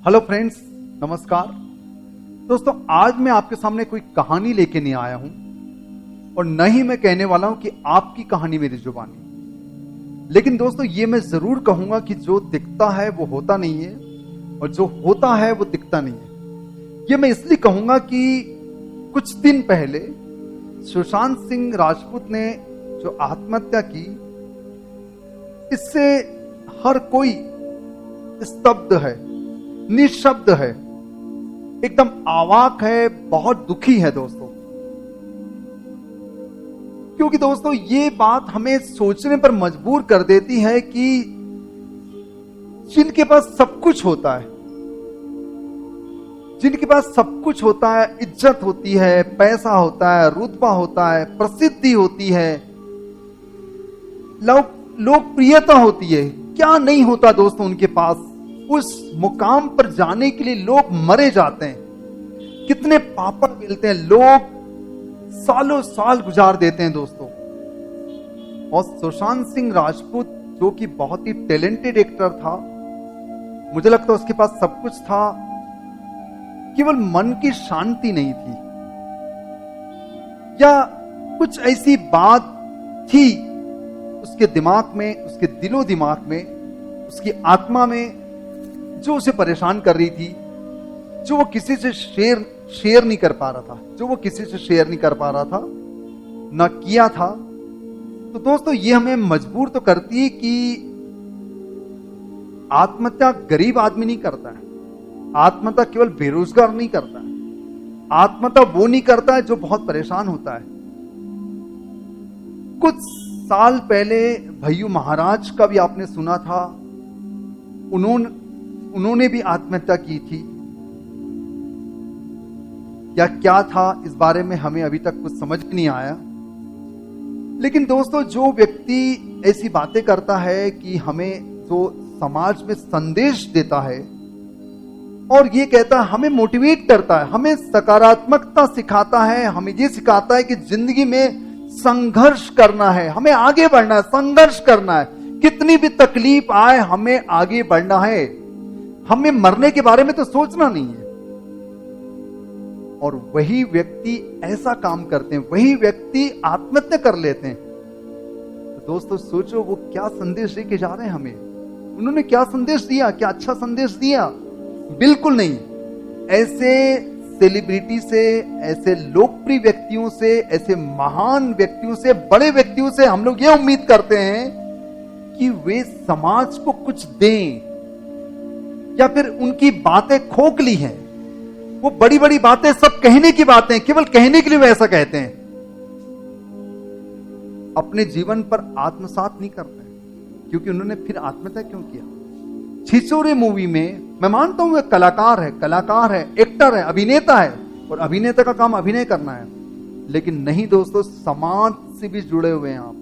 Hello friends, नमस्कार दोस्तों। आज मैं आपके सामने कोई कहानी लेके नहीं आया हूं और न ही मैं कहने वाला हूं कि आपकी कहानी मेरी जुबानी। लेकिन दोस्तों, ये मैं जरूर कहूंगा कि जो दिखता है वो होता नहीं है और जो होता है वो दिखता नहीं है। ये मैं इसलिए कहूंगा कि कुछ दिन पहले सुशांत सिंह राजपूत ने जो आत्महत्या की, इससे हर कोई स्तब्ध है, निशब्द है, एकदम अवाक है, बहुत दुखी है दोस्तों। क्योंकि दोस्तों ये बात हमें सोचने पर मजबूर कर देती है कि जिनके पास सब कुछ होता है, जिनके पास सब कुछ होता है, इज्जत होती है, पैसा होता है, रुतबा होता है, प्रसिद्धि होती है, लोकप्रियता होती है, क्या नहीं होता दोस्तों उनके पास। उस मुकाम पर जाने के लिए लोग मरे जाते हैं, कितने पापड़ बेलते हैं लोग, सालों साल गुजार देते हैं दोस्तों। और सुशांत सिंह राजपूत जो कि बहुत ही टैलेंटेड एक्टर था, मुझे लगता है उसके पास सब कुछ था, केवल मन की शांति नहीं थी या कुछ ऐसी बात थी उसके दिमाग में, उसके दिलो दिमाग में, उसकी आत्मा में, जो उसे परेशान कर रही थी, जो वो किसी से शेयर नहीं कर पा रहा था, जो वो किसी से शेयर नहीं कर पा रहा था, ना किया था। तो दोस्तों ये हमें मजबूर तो करती है कि आत्महत्या गरीब आदमी नहीं करता है, आत्महत्या केवल बेरोजगार नहीं करता है, आत्महत्या वो नहीं करता है जो बहुत परेशान होता है। कुछ साल पहले भैयू महाराज का भी आपने सुना था, उन्होंने भी आत्महत्या की थी या क्या था, इस बारे में हमें अभी तक कुछ समझ नहीं आया। लेकिन दोस्तों जो व्यक्ति ऐसी बातें करता है कि हमें, जो समाज में संदेश देता है और ये कहता है, हमें मोटिवेट करता है, हमें सकारात्मकता सिखाता है, हमें ये सिखाता है कि जिंदगी में संघर्ष करना है, हमें आगे बढ़ना है, संघर्ष करना है, कितनी भी तकलीफ आए हमें आगे बढ़ना है, हमें मरने के बारे में तो सोचना नहीं है। और वही व्यक्ति ऐसा काम करते हैं, वही व्यक्ति आत्महत्या कर लेते हैं। तो दोस्तों सोचो वो क्या संदेश लेके जा रहे हैं हमें। उन्होंने क्या संदेश दिया? क्या अच्छा संदेश दिया? बिल्कुल नहीं। ऐसे सेलिब्रिटी से, ऐसे लोकप्रिय व्यक्तियों से, ऐसे महान व्यक्तियों से, बड़े व्यक्तियों से हम लोग ये उम्मीद करते हैं कि वे समाज को कुछ दें, या फिर उनकी बातें खोखली हैं, वो बड़ी बड़ी बातें सब कहने की बातें, केवल कहने के लिए वे ऐसा कहते हैं, अपने जीवन पर आत्मसात नहीं करते हैं। क्योंकि उन्होंने फिर आत्महत्या क्यों किया? छिछोरे मूवी में मैं मानता हूं वे कलाकार है, एक्टर है, अभिनेता है, और अभिनेता का काम अभिनय करना है। लेकिन नहीं दोस्तों, समाज से भी जुड़े हुए हैं आप।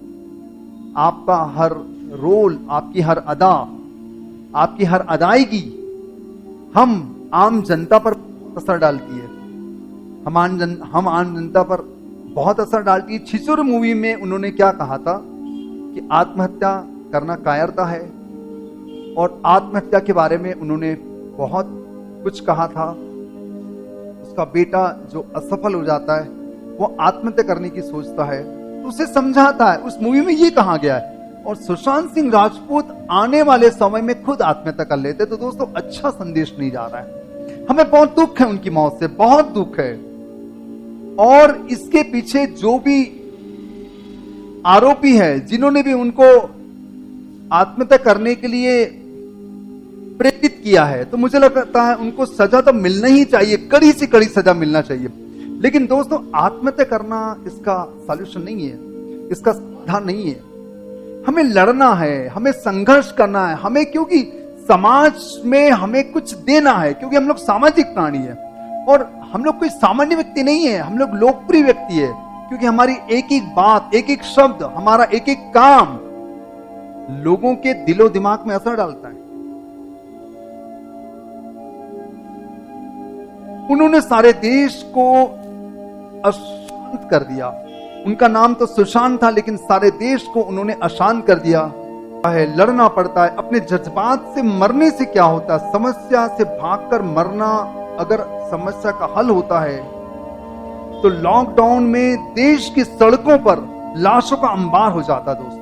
आपका हर रोल, आपकी हर अदा, आपकी हर अदायगी हम आम जनता पर असर डालती है, हम आम जनता पर बहुत असर डालती है। छिछोरे मूवी में उन्होंने क्या कहा था कि आत्महत्या करना कायरता है, और आत्महत्या के बारे में उन्होंने बहुत कुछ कहा था। उसका बेटा जो असफल हो जाता है, वो आत्महत्या करने की सोचता है, तो उसे समझाता है। उस मूवी में ये कहा गया है। और सुशांत सिंह राजपूत आने वाले समय में खुद आत्महत्या कर लेते, तो दोस्तों अच्छा संदेश नहीं जा रहा है। हमें बहुत दुख है उनकी मौत से, बहुत दुख है। और इसके पीछे जो भी आरोपी है, जिन्होंने भी उनको आत्महत्या करने के लिए प्रेरित किया है, तो मुझे लगता है उनको सजा तो मिलना ही चाहिए, कड़ी से कड़ी सजा मिलना चाहिए। लेकिन दोस्तों आत्महत्या करना इसका सॉल्यूशन नहीं है, इसका समाधान नहीं है। हमें लड़ना है, हमें संघर्ष करना है, हमें, क्योंकि समाज में हमें कुछ देना है, क्योंकि हम लोग सामाजिक प्राणी है और हम लोग कोई सामान्य व्यक्ति नहीं है, हम लोग लोकप्रिय व्यक्ति है। क्योंकि हमारी एक एक बात, एक एक शब्द, हमारा एक एक काम लोगों के दिलो दिमाग में असर डालता है। उन्होंने सारे देश को अशांत कर दिया। उनका नाम तो सुशांत था, लेकिन सारे देश को उन्होंने अशांत कर दिया। है, लड़ना पड़ता है। अपने जज्बात से मरने से क्या होता है? समस्या से भागकर मरना अगर समस्या का हल होता है तो लॉकडाउन में देश की सड़कों पर लाशों का अंबार हो जाता दोस्तों।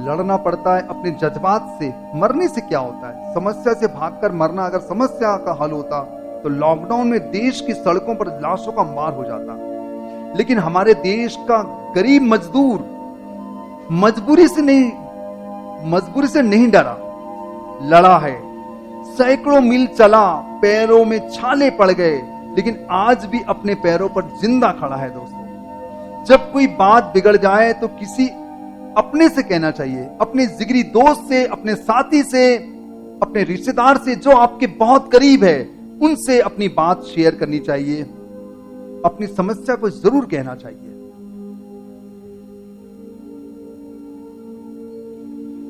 लड़ना पड़ता है अपने जज्बात से, मरने से क्या होता है? समस्या से भागकर मरना अगर समस्या का हल होता तो लॉकडाउन में देश की सड़कों पर लाशों का अंबार हो जाता। लेकिन हमारे देश का गरीब मजदूर मजबूरी से नहीं डरा, लड़ा है। सैकड़ों मील चला, पैरों में छाले पड़ गए, लेकिन आज भी अपने पैरों पर जिंदा खड़ा है दोस्तों। जब कोई बात बिगड़ जाए तो किसी अपने से कहना चाहिए, अपने जिगरी दोस्त से, अपने साथी से, अपने रिश्तेदार से जो आपके बहुत करीब है, उनसे अपनी बात शेयर करनी चाहिए, अपनी समस्या को जरूर कहना चाहिए।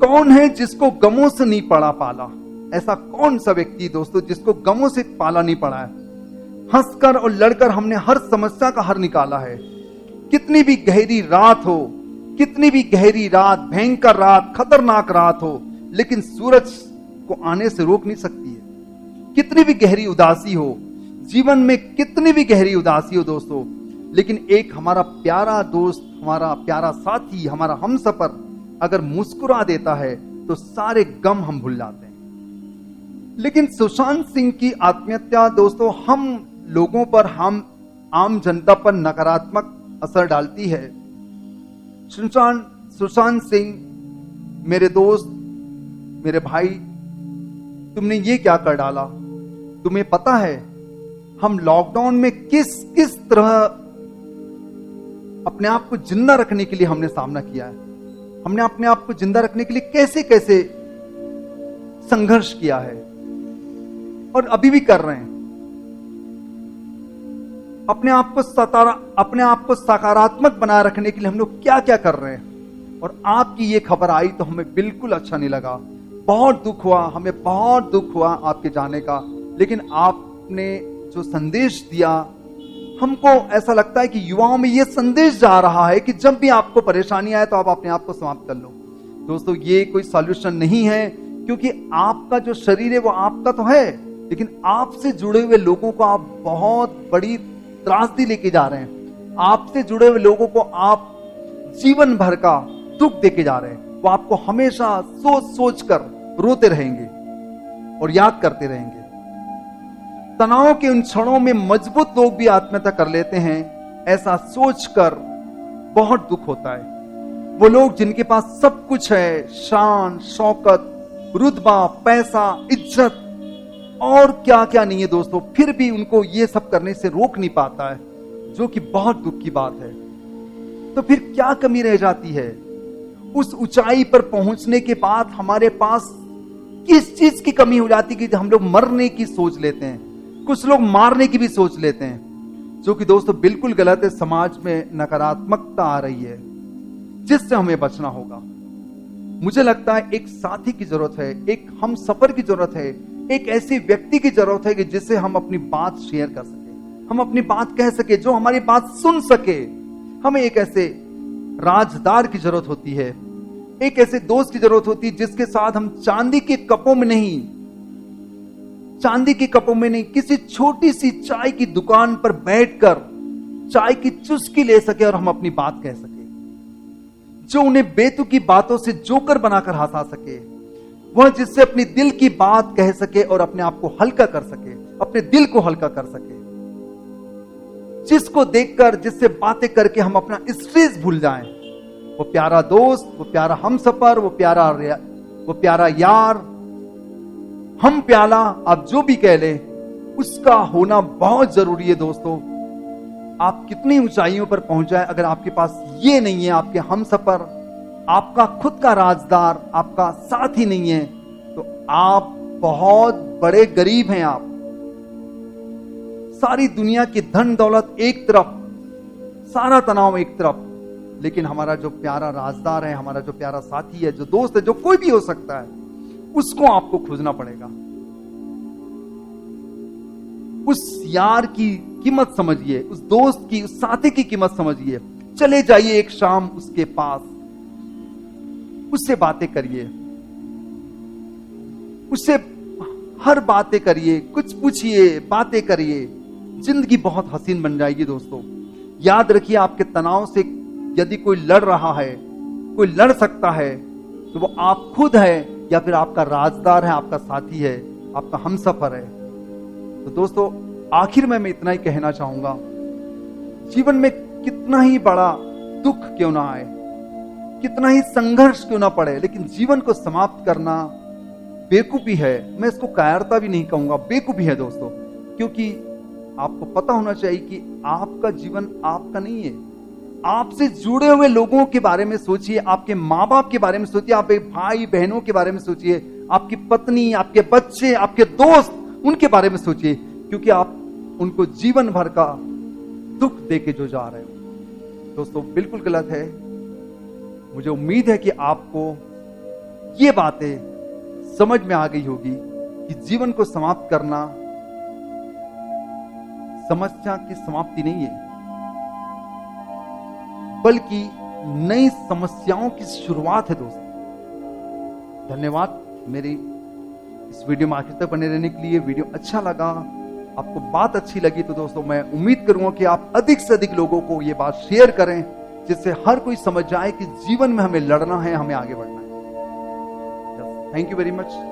कौन है जिसको गमों से नहीं पड़ा पाला? ऐसा कौन सा व्यक्ति दोस्तों जिसको गमों से पाला नहीं पड़ा है? हंसकर और लड़कर हमने हर समस्या का हल निकाला है। कितनी भी गहरी रात हो, कितनी भी गहरी रात, भयंकर रात, खतरनाक रात हो, लेकिन सूरज को आने से रोक नहीं सकती है। कितनी भी गहरी उदासी हो, जीवन में कितनी भी गहरी उदासी हो दोस्तों, लेकिन एक हमारा प्यारा दोस्त, हमारा प्यारा साथी, हमारा हमसफर अगर मुस्कुरा देता है तो सारे गम हम भूल जाते हैं। लेकिन सुशांत सिंह की आत्महत्या दोस्तों हम लोगों पर, हम आम जनता पर नकारात्मक असर डालती है। सुशांत सिंह मेरे दोस्त, मेरे भाई, तुमने ये क्या कर डाला? तुम्हें पता है हम लॉकडाउन में किस तरह अपने आप को जिंदा रखने के लिए हमने सामना किया है। हमने अपने आप को जिंदा रखने के लिए कैसे कैसे संघर्ष किया है और अभी भी कर रहे हैं। अपने आप को सकारात्मक बनाए रखने के लिए हम लोग क्या क्या कर रहे हैं। और आपकी ये खबर आई तो हमें बिल्कुल अच्छा नहीं लगा, बहुत दुख हुआ, हमें बहुत दुख हुआ आपके जाने का। लेकिन आपने जो संदेश दिया, हमको ऐसा लगता है कि युवाओं में यह संदेश जा रहा है कि जब भी आपको परेशानी आए तो आप अपने आप को समाप्त कर लो। दोस्तों ये कोई सॉल्यूशन नहीं है, क्योंकि आपका जो शरीर है वो आपका तो है, लेकिन आपसे जुड़े हुए लोगों को आप बहुत बड़ी त्रासदी लेके जा रहे हैं। आपसे जुड़े हुए लोगों को आप जीवन भर का दुख देके जा रहे हैं। वो आपको हमेशा सोच कर रोते रहेंगे और याद करते रहेंगे। तनाव के उन क्षणों में मजबूत लोग भी आत्महत्या कर लेते हैं, ऐसा सोचकर बहुत दुख होता है। वो लोग जिनके पास सब कुछ है, शान, शौकत, रुतबा, पैसा, इज्जत और क्या क्या नहीं है दोस्तों, फिर भी उनको ये सब करने से रोक नहीं पाता है, जो कि बहुत दुख की बात है। तो फिर क्या कमी रह जाती है? उस ऊंचाई पर पहुंचने के बाद हमारे पास किस चीज की कमी हो जाती है कि हम लोग मरने की सोच लेते हैं, कुछ लोग मारने की भी सोच लेते हैं, जो कि दोस्तों बिल्कुल गलत है। समाज में नकारात्मकता आ रही है जिससे हमें बचना होगा। मुझे लगता है एक साथी की जरूरत है, एक हम सफर की जरूरत है, एक ऐसे व्यक्ति की जरूरत है कि जिससे हम अपनी बात शेयर कर सके, हम अपनी बात कह सके, जो हमारी बात सुन सके। हमें एक ऐसे राजदार की जरूरत होती है, एक ऐसे दोस्त की जरूरत होती है जिसके साथ हम चांदी के कपों में नहीं, किसी छोटी सी चाय की दुकान पर बैठकर चाय की चुस्की ले सके और हम अपनी बात कह सके, जो उन्हें बेतुकी बातों से जोकर बनाकर हंसा सके, वह जिससे अपनी दिल की बात कह सके और अपने आप को हल्का कर सके, अपने दिल को हल्का कर सके, जिसको देखकर, जिससे बातें करके हम अपना स्ट्रेस भूल जाएं। वो प्यारा दोस्त, वो प्यारा हमसफर, वो प्यारा यार, हम प्याला, आप जो भी कह ले, उसका होना बहुत जरूरी है दोस्तों। आप कितनी ऊंचाइयों पर पहुंच जाए, अगर आपके पास ये नहीं है, आपके हमसफर, आपका खुद का राजदार, आपका साथी नहीं है, तो आप बहुत बड़े गरीब हैं। आप सारी दुनिया की धन दौलत एक तरफ, सारा तनाव एक तरफ, लेकिन हमारा जो प्यारा राजदार है, हमारा जो प्यारा साथी है, जो दोस्त है, जो कोई भी हो सकता है, उसको आपको खोजना पड़ेगा। उस यार की कीमत समझिए, उस दोस्त की, उस साथी की कीमत समझिए। चले जाइए एक शाम उसके पास, उससे बातें करिए, उससे हर बातें करिए, कुछ पूछिए, बातें करिए, जिंदगी बहुत हसीन बन जाएगी दोस्तों। याद रखिए, आपके तनाव से यदि कोई लड़ रहा है, कोई लड़ सकता है, तो वो आप खुद है या फिर आपका राजदार है, आपका साथी है, आपका हमसफर है। तो दोस्तों आखिर में मैं इतना ही कहना चाहूंगा, जीवन में कितना ही बड़ा दुख क्यों ना आए, कितना ही संघर्ष क्यों ना पड़े, लेकिन जीवन को समाप्त करना बेवकूफी है। मैं इसको कायरता भी नहीं कहूंगा, बेवकूफी है दोस्तों। क्योंकि आपको पता होना चाहिए कि आपका जीवन आपका नहीं है। आपसे जुड़े हुए लोगों के बारे में सोचिए, आपके माँ बाप के बारे में सोचिए, आपके भाई बहनों के बारे में सोचिए, आपकी पत्नी, आपके बच्चे, आपके दोस्त, उनके बारे में सोचिए, क्योंकि आप उनको जीवन भर का दुख देके जो जा रहे हो दोस्तों, बिल्कुल गलत है। मुझे उम्मीद है कि आपको ये बातें समझ में आ गई होगी कि जीवन को समाप्त करना समस्या की समाप्ति नहीं है, बल्कि नई समस्याओं की शुरुआत है दोस्तों। धन्यवाद मेरी इस वीडियो में आखिर तक बने रहने के लिए। वीडियो अच्छा लगा, आपको बात अच्छी लगी, तो दोस्तों मैं उम्मीद करूंगा कि आप अधिक से अधिक लोगों को ये बात शेयर करें, जिससे हर कोई समझ जाए कि जीवन में हमें लड़ना है, हमें आगे बढ़ना है। Thank you very much.